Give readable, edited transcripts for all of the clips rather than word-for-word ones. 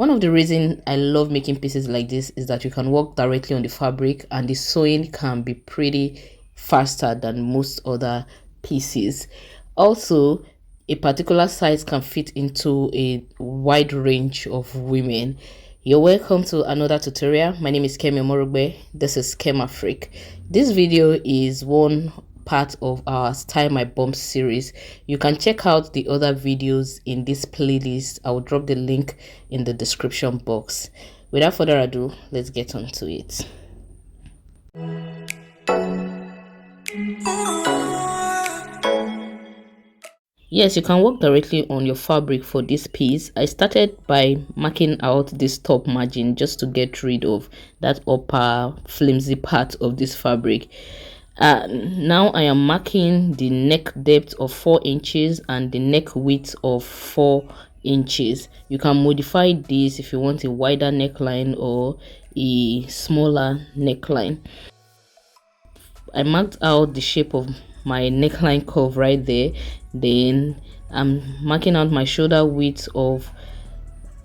One of the reasons I love making pieces like this is that you can work directly on the fabric and the sewing can be pretty faster than most other pieces. Also, a particular size can fit into a wide range of women. You're welcome to another tutorial. My name is KIMONO. This is KEMAFreak. This video is one part of our Style My Bump series. You can check out the other videos in this playlist. I will drop the link in the description box. Without further ado, let's get on to it. Yes, you can work directly on your fabric for this piece. I started by marking out this top margin just to get rid of that upper flimsy part of this fabric. Now I am marking the neck depth of 4 inches and the neck width of 4 inches. You can modify this if you want a wider neckline or a smaller neckline. I marked out the shape of my neckline curve right there. Then I'm marking out my shoulder width of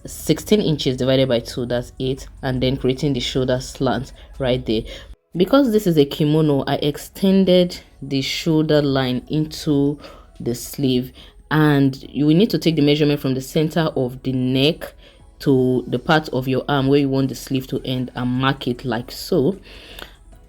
16 inches divided by 2, that's 8, and then creating the shoulder slant right there. Because this is a kimono, I extended the shoulder line into the sleeve, and you will need to take the measurement from the center of the neck to the part of your arm where you want the sleeve to end and mark it like so.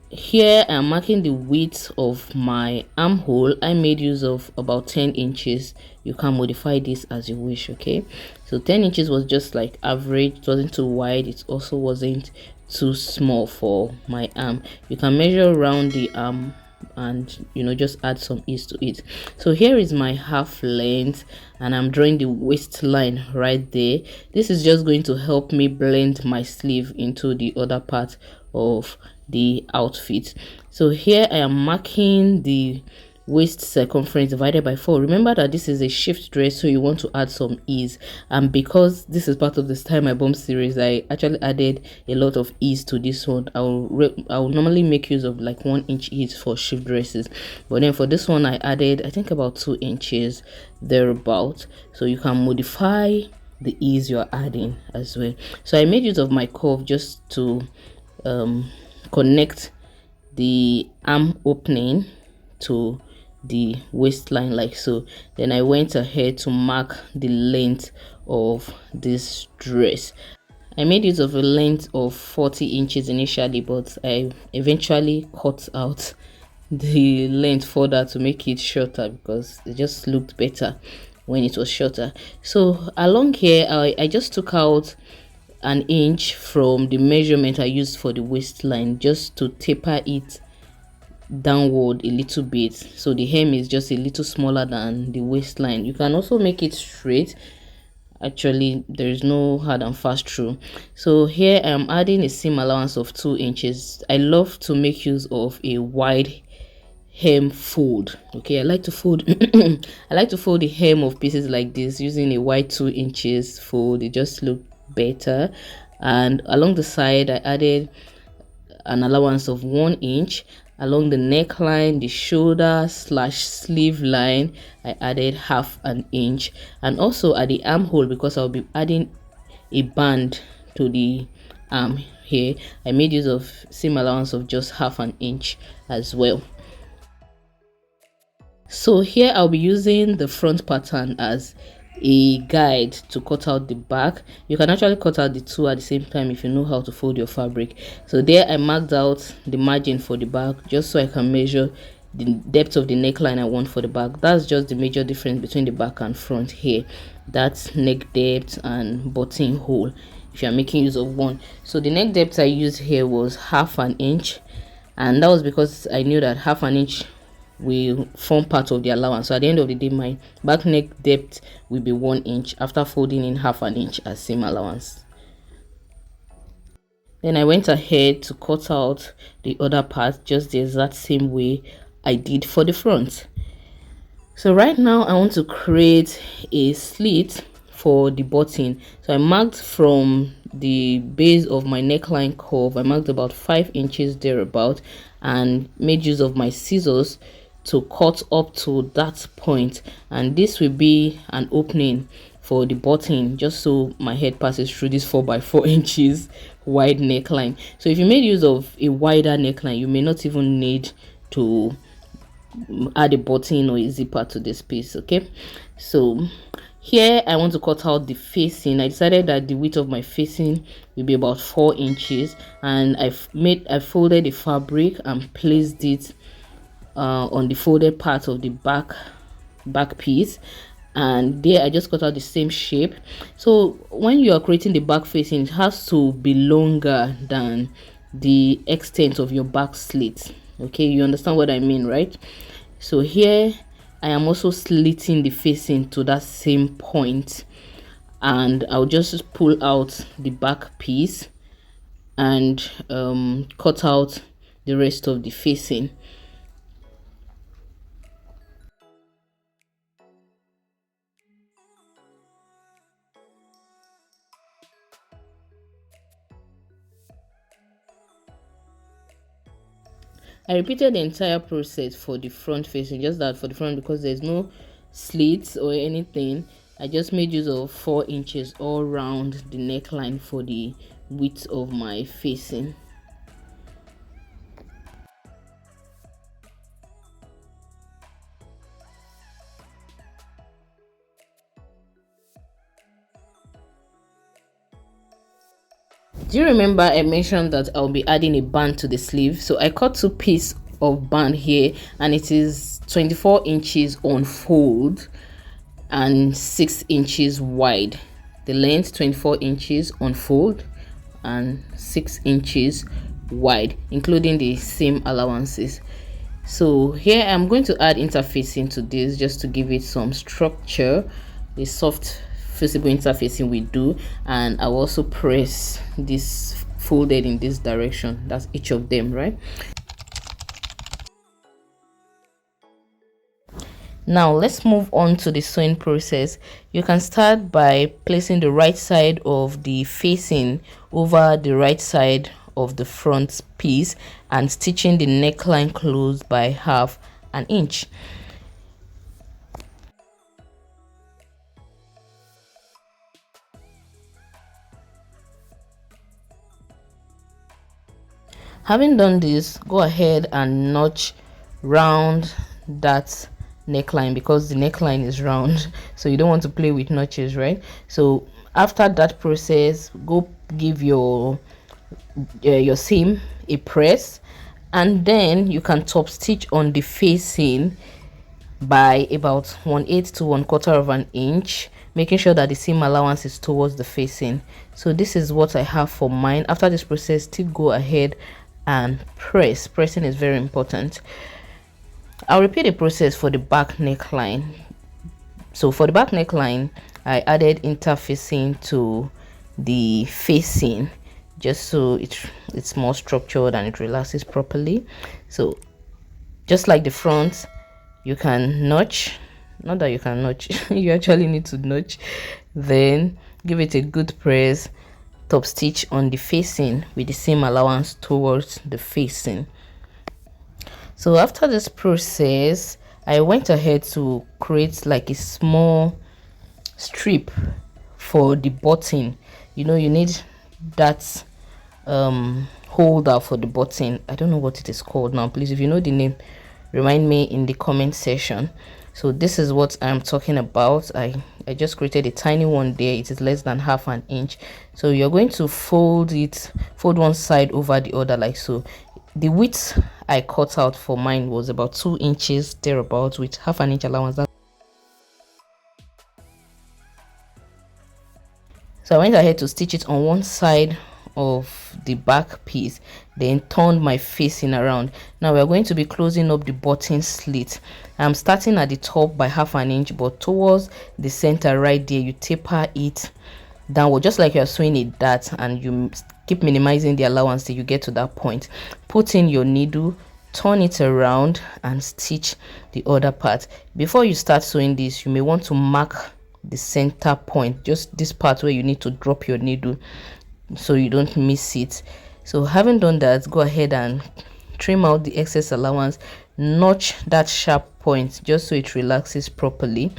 Here I'm marking the width of my armhole. I made use of about 10 inches. You can modify this as you wish. Okay, so 10 inches was just like average. It wasn't too wide, it also wasn't too small for my arm. You can measure around the arm and just add some ease to it. So here is my half length and I'm drawing the waistline right there. This is just going to help me blend my sleeve into the other part of the outfit. So here I am marking the waist circumference divided by 4. Remember that this is a shift dress, so you want to add some ease, and because this is part of the Style My Bump series, I actually added a lot of ease to this one. I will normally make use of like 1 inch ease for shift dresses, but then for this one I added I think about 2 inches thereabout. So you can modify the ease you're adding as well. So I made use of my curve just to connect the arm opening to the waistline like so. Then I went ahead to mark the length of this dress. I made use of a length of 40 inches initially, but I eventually cut out the length further to make it shorter because it just looked better when it was shorter. So along here I just took out an inch from the measurement I used for the waistline just to taper it downward a little bit, so the hem is just a little smaller than the waistline. You can also make it straight. Actually, there is no hard and fast rule. So here I am adding a seam allowance of 2 inches. I love to make use of a wide hem fold. Okay, I like to fold I like to fold the hem of pieces like this using a wide 2 inches fold. It just look better. And along the side I added an allowance of 1 inch. Along the neckline, the shoulder / sleeve line, I added ½ an inch, and also at the armhole, because I'll be adding a band to the arm here, I made use of seam allowance of just ½ an inch as well. So here I'll be using the front pattern as a guide to cut out the back. You can actually cut out the two at the same time if you know how to fold your fabric. So there I marked out the margin for the back just so I can measure the depth of the neckline I want for the back. That's just the major difference between the back and front here. That's neck depth and buttonhole if you're making use of one. So the neck depth I used here was ½ an inch, and that was because I knew that ½ an inch will form part of the allowance. So at the end of the day, my back neck depth will be 1 inch after folding in ½ an inch as seam allowance. Then I went ahead to cut out the other part just the exact same way I did for the front. So right now I want to create a slit for the button. So I marked from the base of my neckline curve, I marked about 5 inches thereabout, and made use of my scissors to cut up to that point, and this will be an opening for the button, just so my head passes through this 4 by 4 inches wide neckline. So if you made use of a wider neckline, you may not even need to add a button or a zipper to this piece. Okay, so here I want to cut out the facing. I decided that the width of my facing will be about 4 inches, and I folded the fabric and placed it on the folded part of the back piece, and there I just cut out the same shape. So when you are creating the back facing, it has to be longer than the extent of your back slit. Okay, you understand what I mean, right? So here I am also slitting the facing to that same point, and I'll just pull out the back piece and cut out the rest of the facing. I repeated the entire process for the front facing, just that for the front, because there's no slits or anything, I just made use of 4 inches all round the neckline for the width of my facing. Do you remember I mentioned that I'll be adding a band to the sleeve? So I cut 2 pieces of band here, and it is 24 inches on fold and 6 inches wide. The length 24 inches on fold and 6 inches wide, including the seam allowances. So here I'm going to add interfacing to this just to give it some structure, a soft visible interfacing we do, and I'll also press this folded in this direction. That's each of them, right? Now let's move on to the sewing process. You can start by placing the right side of the facing over the right side of the front piece and stitching the neckline close by 1/2 inch. Having done this, go ahead and notch round that neckline, because the neckline is round, so you don't want to play with notches, right? So after that process, go give your seam a press, and then you can top stitch on the facing by about 1/8 to 1/4 inch, making sure that the seam allowance is towards the facing. So this is what I have for mine. After this process, still go ahead and pressing is very important. I'll repeat the process for the back neckline. So for the back neckline, I added interfacing to the facing just so it's more structured and it relaxes properly. So just like the front, you can notch, not that you can notch, you actually need to notch, then give it a good press, top stitch on the facing with the seam allowance towards the facing. So after this process, I went ahead to create like a small strip for the button. You know, you need that holder for the button. I don't know what it is called now. Please, if you know the name, remind me in the comment section. So this is what I'm talking about. I just created a tiny one there. It is less than 1/2 inch. So you're going to fold one side over the other like so. The width I cut out for mine was about 2 inches thereabouts, with 1/2 inch allowance. So I went ahead to stitch it on one side of the back piece, then turned my facing around. Now we're going to be closing up the button slit. I'm starting at the top by 1/2 inch, but towards the center right there, you taper it downward just like you're sewing a dart, and you keep minimizing the allowance till you get to that point. Put in your needle, turn it around, and stitch the other part. Before you start sewing this, you may want to mark the center point, just this part where you need to drop your needle so you don't miss it. So having done that, go ahead and trim out the excess allowance, notch that sharp point just so it relaxes properly,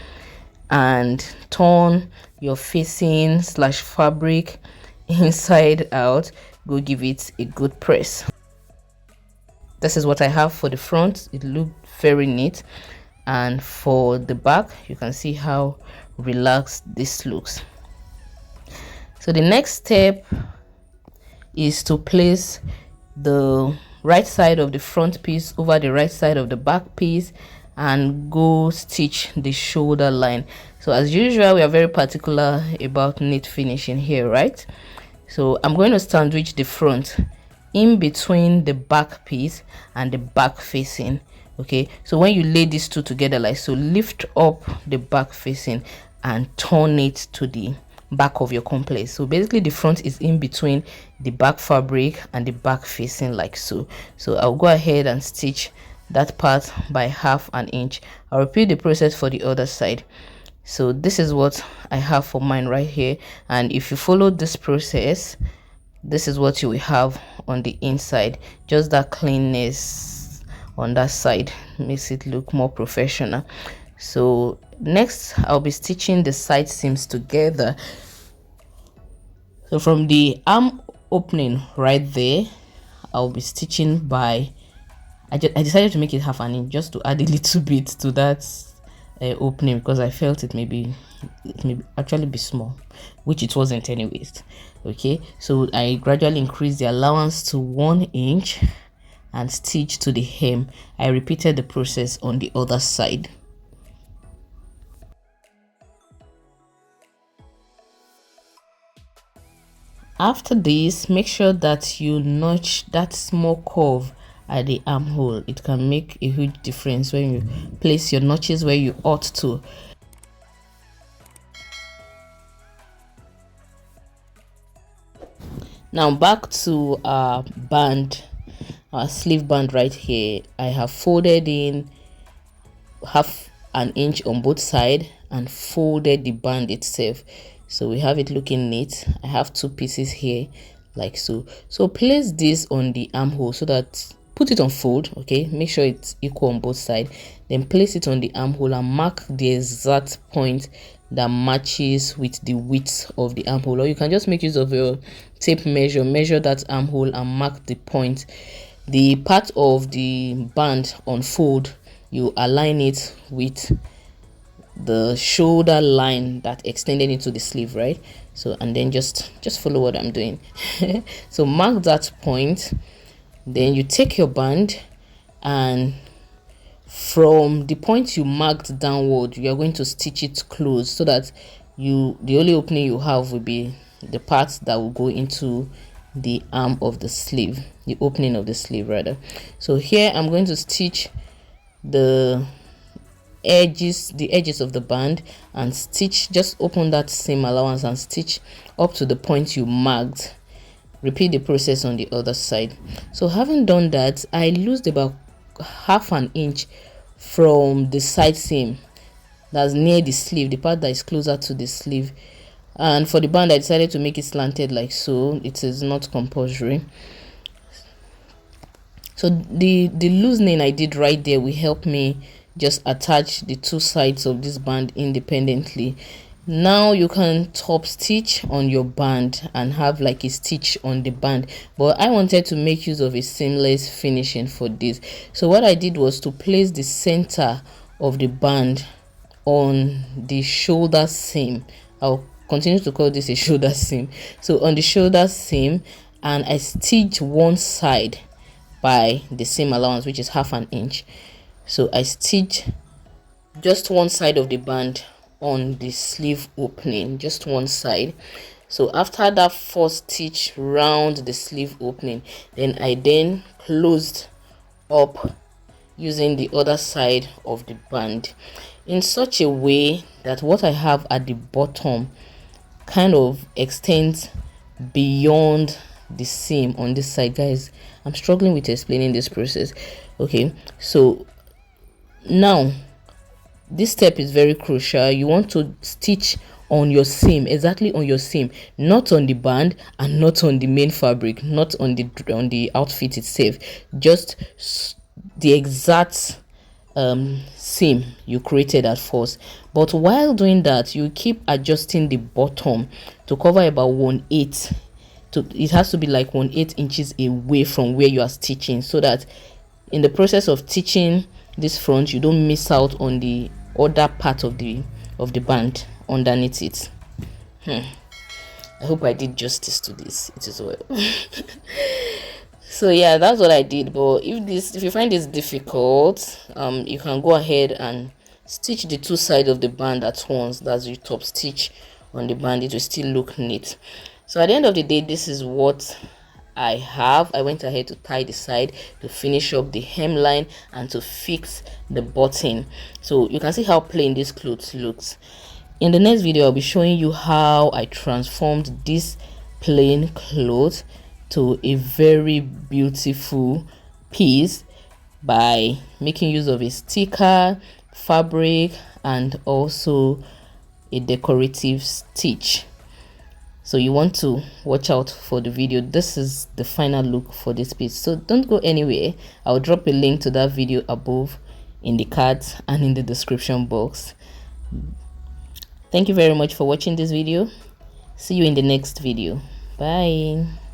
and turn your facing slash fabric inside out. Go give it a good press. This is what I have for the front. It looked very neat, and for the back you can see how relaxed this looks. So the next step is to place the right side of the front piece over the right side of the back piece and go stitch the shoulder line. So as usual, we are very particular about neat finishing here, right? So I'm going to sandwich the front in between the back piece and the back facing. Okay, so when you lay these two together like so, lift up the back facing and turn it to the back of your complex. So basically the front is in between the back fabric and the back facing like so. So I'll go ahead and stitch that part by 1/2 inch. I'll repeat the process for the other side. So this is what I have for mine right here, and if you follow this process, this is what you will have on the inside. Just that cleanness on that side makes it look more professional. So next I'll be stitching the side seams together. So from the arm opening right there, I'll be stitching by I decided to make it 1/2 inch just to add a little bit to that opening, because I felt it may actually be small, which it wasn't anyways. Okay, so I gradually increased the allowance to 1 inch and stitch to the hem. I repeated the process on the other side. After this, make sure that you notch that small curve at the armhole. It can make a huge difference when you place your notches where you ought to. Now back to our band, our sleeve band right here. I have folded in 1/2 inch on both sides and folded the band itself, so we have it looking neat. I have two pieces here like so. So place this on the armhole so that, put it on fold, okay, make sure it's equal on both sides, then place it on the armhole and mark the exact point that matches with the width of the armhole. Or you can just make use of your tape measure, measure that armhole and mark the point. The part of the band on fold, you align it with the shoulder line that extended into the sleeve, right? So, and then just follow what I'm doing. So mark that point, then you take your band, and from the point you marked downward, you are going to stitch it close so that the only opening you have will be the part that will go into the arm of the sleeve, the opening of the sleeve rather. So here I'm going to stitch the edges of the band and stitch, just open that seam allowance and stitch up to the point you marked. Repeat the process on the other side. So having done that, I loosed about 1/2 inch from the side seam that's near the sleeve, the part that is closer to the sleeve. And for the band, I decided to make it slanted like so. It is not compulsory. So the loosening I did right there will help me just attach the two sides of this band independently. Now you can top stitch on your band and have like a stitch on the band, but I wanted to make use of a seamless finishing for this. So what I did was to place the center of the band on the shoulder seam. I'll continue to call this a shoulder seam. So on the shoulder seam, and I stitch one side by the seam allowance, which is 1/2 inch. So I stitch just one side of the band on the sleeve opening, just one side. So after that first stitch round the sleeve opening, then I closed up using the other side of the band in such a way that what I have at the bottom kind of extends beyond the seam on this side. Guys, I'm struggling with explaining this process. Okay, so now this step is very crucial. You want to stitch on your seam, exactly on your seam, not on the band and not on the main fabric, not on the outfit itself, just the exact seam you created at first. But while doing that, you keep adjusting the bottom to cover about 1/8. It has to be like 1/8 inches away from where you are stitching, so that in the process of stitching this front, you don't miss out on the other part of the band underneath it. I hope I did justice to this. It is well. So yeah, that's what I did. But if you find this difficult, you can go ahead and stitch the two sides of the band at once. That's your top stitch on the band. It will still look neat. So at the end of the day, this is what I have. I went ahead to tie the side to finish up the hemline and to fix the button. So you can see how plain this clothes looks. In the next video, I'll be showing you how I transformed this plain cloth to a very beautiful piece by making use of a sticker, fabric, and also a decorative stitch. So you want to watch out for the video. This is the final look for this piece, so don't go anywhere. I'll drop a link to that video above in the cards and in the description box. Thank you very much for watching this video. See you in the next video. Bye.